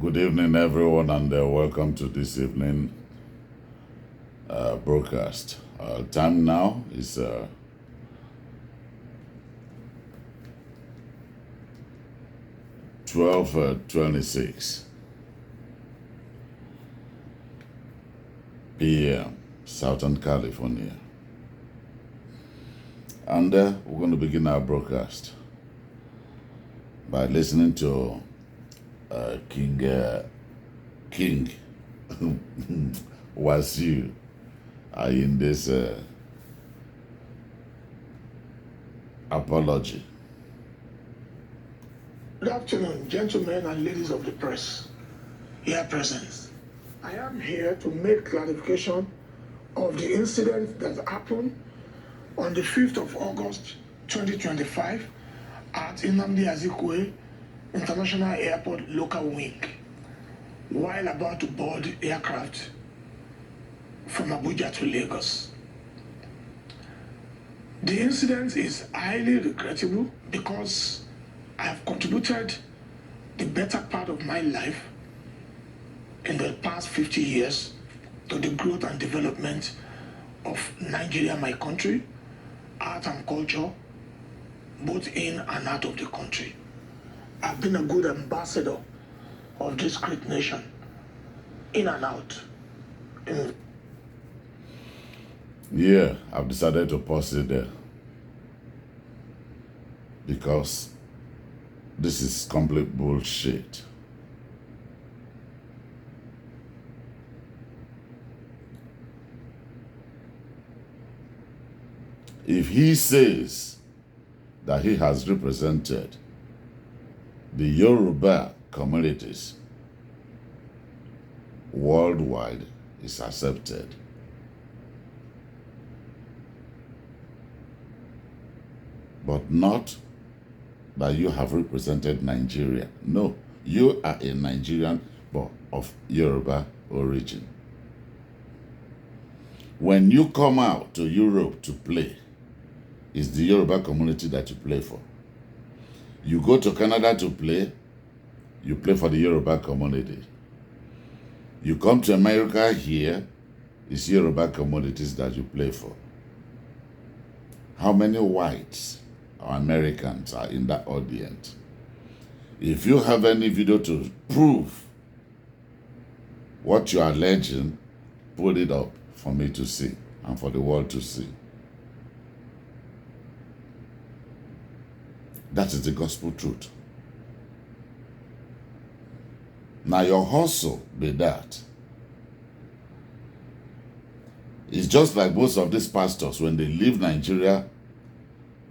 Good evening, everyone, and welcome to this evening broadcast. Time now is 12:26 p.m. Southern California, and we're going to begin our broadcast by listening to King Wasiu Ayinde's apology. Good afternoon, gentlemen and ladies of the press here present. I am here to make clarification of the incident that happened on the 5th of August 2025 at Nnamdi Azikiwe International Airport local wing while about to board aircraft from Abuja to Lagos. The incident is highly regrettable because I have contributed the better part of my life in the past 50 years to the growth and development of Nigeria, my country, art and culture, both in and out of the country. I've been a good ambassador of this great nation, in and out. Yeah, I've decided to pause it there because this is complete bullshit. If he says that he has represented the Yoruba communities worldwide, is accepted. But not that you have represented Nigeria. No, you are a Nigerian but of Yoruba origin. When you come out to Europe to play, it's the Yoruba community that you play for. You go to Canada to play, you play for the Yoruba community. You come to America here, it's Yoruba communities that you play for. How many whites or Americans are in that audience? If you have any video to prove what you are alleging, put it up for me to see and for the world to see. That is the gospel truth. Now your hustle be that. It's just like most of these pastors when they leave Nigeria,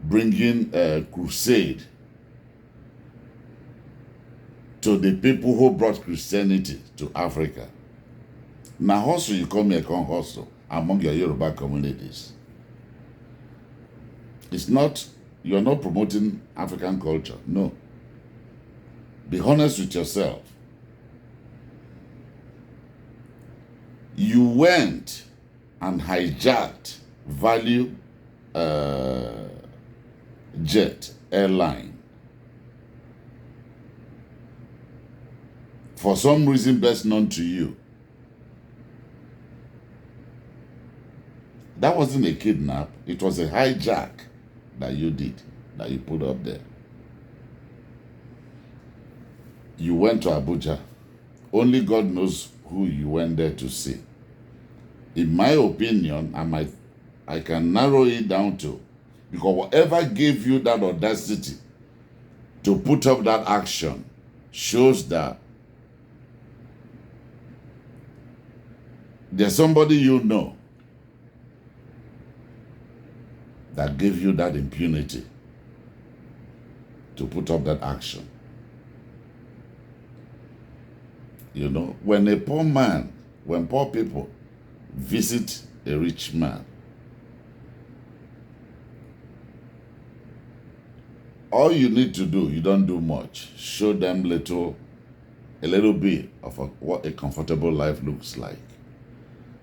bringing a crusade to the people who brought Christianity to Africa. Now hustle, you come here, come hustle among your Yoruba communities. It's not, you're not promoting African culture, no. Be honest with yourself. You went and hijacked Value Jet airline for some reason best known to you. That wasn't a kidnap, it was a hijack that you did, that you put up there. You went to Abuja. Only God knows who you went there to see. In my opinion, I can narrow it down to, because whatever gave you that audacity to put up that action shows that there's somebody you know that gave you that impunity to put up that action. You know, when poor people visit a rich man, all you need to do, you don't do much. Show them a little bit of what a comfortable life looks like.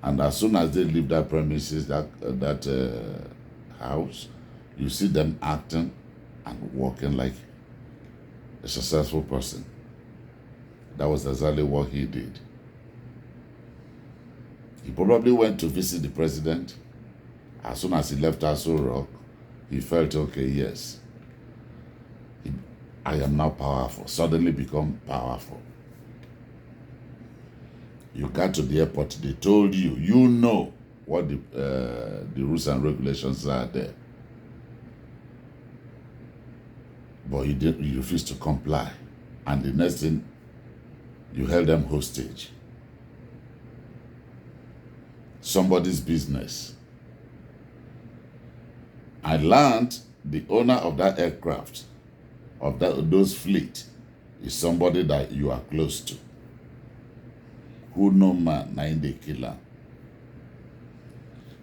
And as soon as they leave that premises, that house, you see them acting and walking like a successful person. That was exactly what he did. He probably went to visit the president. As soon as he left Aso Rock, he felt, okay, yes, I am now powerful. Suddenly become powerful. You got to the airport, they told you, you know what the rules and regulations are there. But you refused to comply. And the next thing, you held them hostage. Somebody's business. I learned the owner of that aircraft, of those fleet, is somebody that you are close to. Who no man, Ayinde killer.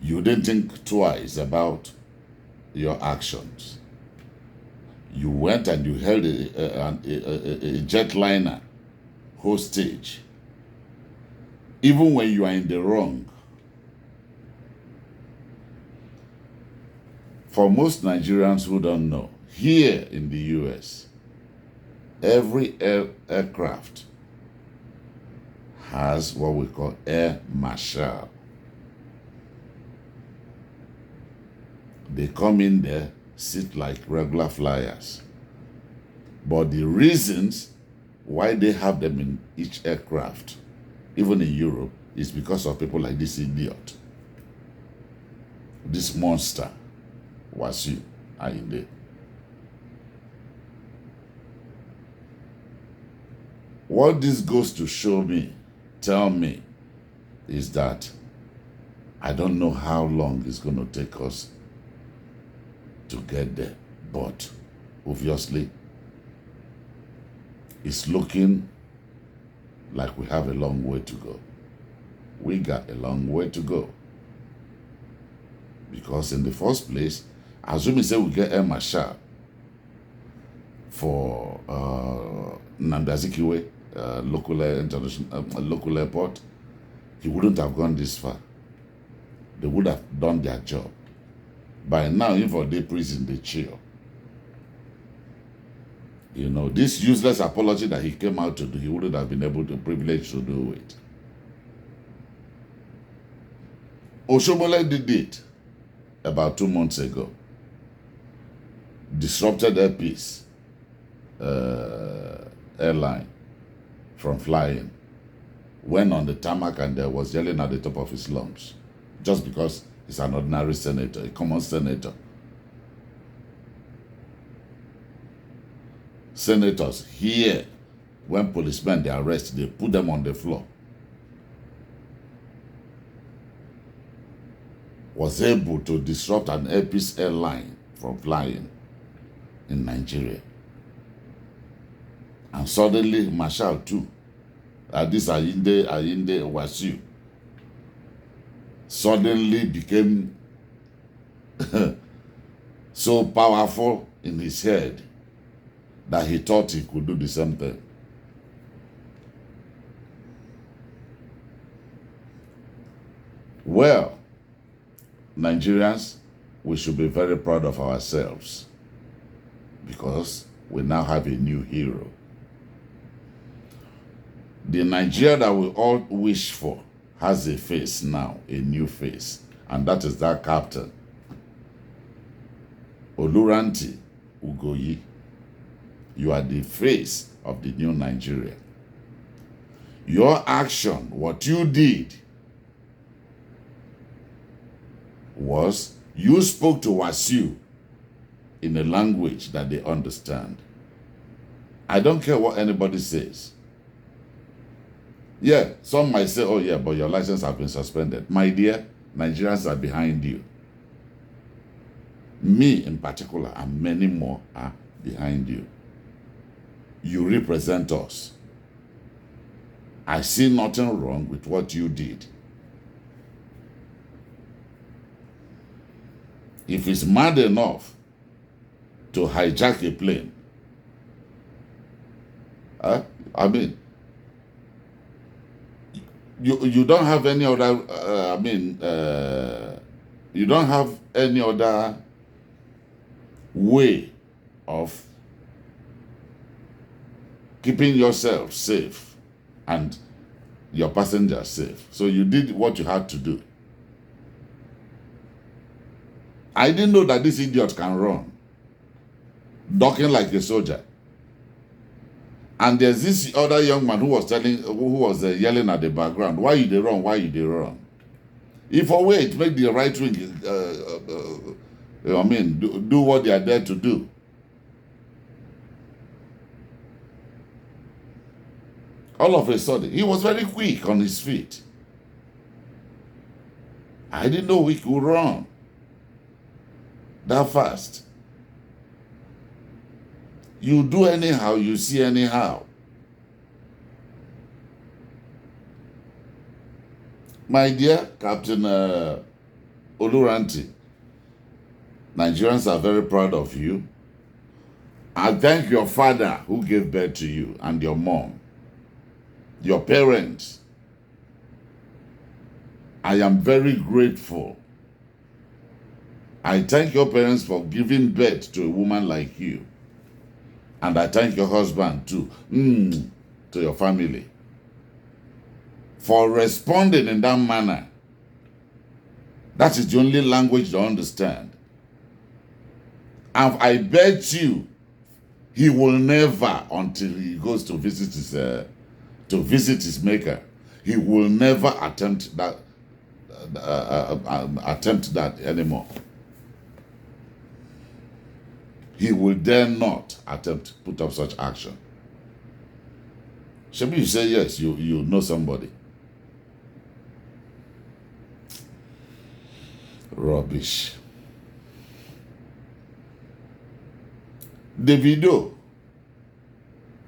You didn't think twice about your actions. You went and you held a jetliner hostage, even when you are in the wrong. For most Nigerians who don't know, here in the US, every aircraft has what we call air marshal. They come in there, sit like regular flyers. But the reasons why they have them in each aircraft, even in Europe, is because of people like this idiot, this monster, Wasiu, Ayinde. What this goes to show me, tell me, is that I don't know how long it's going to take us to get there, but obviously it's looking like we have a long way to go. We got a long way to go. Because in the first place, assuming say we get Air Marshal for Nnamdi Azikiwe, local airport, he wouldn't have gone this far. They would have done their job. By now, even for the prison, they chill. You know, this useless apology that he came out to do, he wouldn't have been able to privilege to do it. Oshomole did it about 2 months ago. Disrupted Air Peace airline from flying. Went on the tarmac and was yelling at the top of his lungs. Just because he's an ordinary senator, a common senator. Senators here, when policemen they arrest, they put them on the floor. Was able to disrupt an Air Peace airline from flying in Nigeria. And suddenly, Marshal too, this Ayinde Wasiu, suddenly became so powerful in his head that he thought he could do the same thing. Well, Nigerians, we should be very proud of ourselves because we now have a new hero. The Nigeria that we all wish for has a face now, a new face, and that is that captain, Oluranti Ogoyi. You are the face of the new Nigeria. Your action, what you did, was you spoke to Wasiu in a language that they understand. I don't care what anybody says. Yeah, some might say, oh yeah, but your license has been suspended. My dear, Nigerians are behind you. Me in particular, and many more are behind you. You represent us. I see nothing wrong with what you did. If it's mad enough to hijack a plane, I mean, you don't have any other, you don't have any other way of keeping yourself safe and your passenger safe. So you did what you had to do. I didn't know that this idiot can run, ducking like a soldier. And there's this other young man who was yelling at the background, "Why you they run? Why you they run?" If a way it make the right wing, do what they are there to do. All of a sudden, he was very quick on his feet. I didn't know he could run that fast. You do anyhow, you see anyhow. My dear Captain Oluranti, Nigerians are very proud of you. I thank your father who gave birth to you and your mom, your parents. I am very grateful. I thank your parents for giving birth to a woman like you. And I thank your husband too, to your family, for responding in that manner. That is the only language they understand. And I bet you, he will never, until he goes to visit his maker, he will never attempt that anymore. He will dare not attempt to put up such action. Maybe you say yes, you know somebody. Rubbish. The video,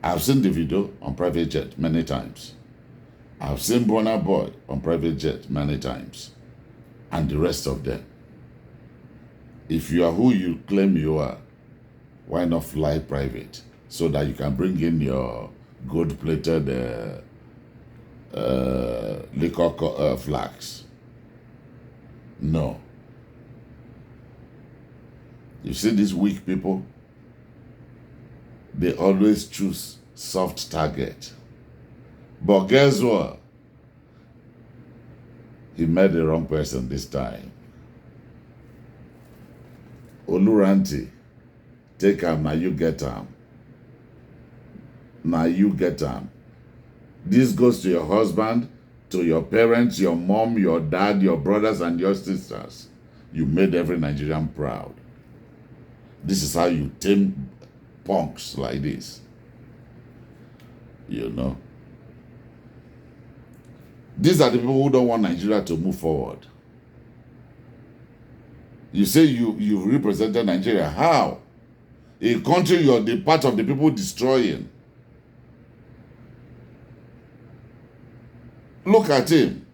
I've seen the video on private jet many times. I've seen Burna Boy on private jet many times. And the rest of them. If you are who you claim you are, why not fly private so that you can bring in your gold-plated liquor flags? No. You see these weak people? They always choose soft target. But guess what? He met the wrong person this time. Oluranti, take him, now you get him. Now you get him. This goes to your husband, to your parents, your mom, your dad, your brothers, and your sisters. You made every Nigerian proud. This is how you tame punks like this. You know. These are the people who don't want Nigeria to move forward. You say you represented Nigeria. How? A country you're the part of the people destroying. Look at him.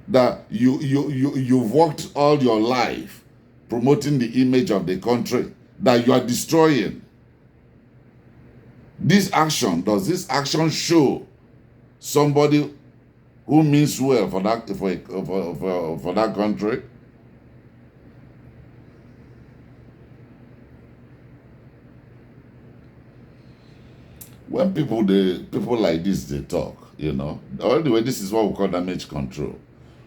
That you've worked all your life promoting the image of the country that you are destroying. Does this action show somebody who means well for that country? When people like this, they talk, you know. Anyway, this is what we call damage control.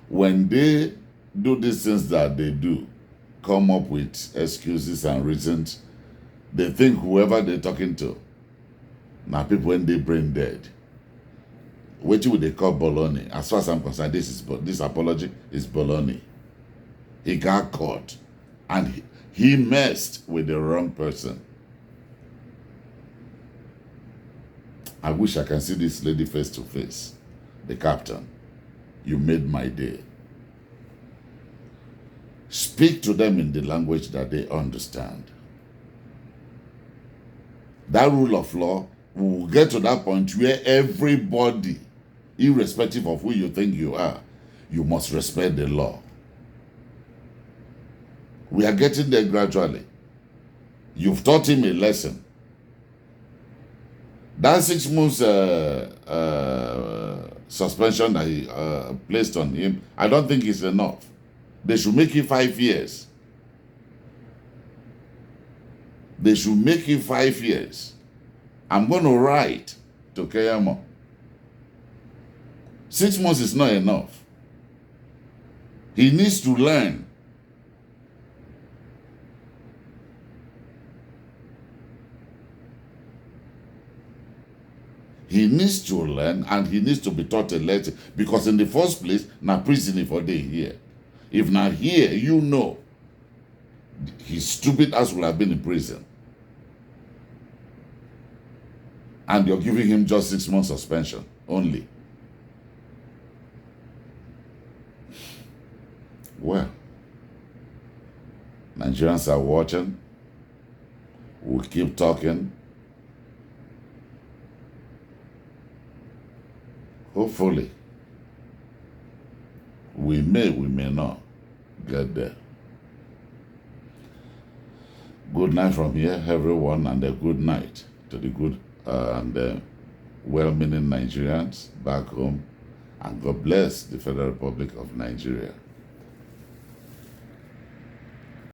When they do these things that they do, come up with excuses and reasons, they think whoever they're talking to, now people when they brain dead. What would they call baloney? As far as I'm concerned, this apology is baloney. He got caught and he messed with the wrong person. I wish I can see this lady face to face. The captain, you made my day. Speak to them in the language that they understand. That rule of law, we will get to that point where everybody, irrespective of who you think you are, you must respect the law. We are getting there gradually. You've taught him a lesson. That 6 months suspension that he placed on him, I don't think is enough. They should make it 5 years. They should make it 5 years. I'm going to write to Keyamo. 6 months is not enough. He needs to learn. He needs to learn, and he needs to be taught a lesson, because in the first place, na prison for day here. If not here, you know, his stupid ass will have been in prison. And you're giving him just 6 months suspension only. Well, Nigerians are watching. We'll keep talking. Hopefully, we may not get there. Good night from here, everyone, and a good night to the good and well-meaning Nigerians back home, and God bless the Federal Republic of Nigeria.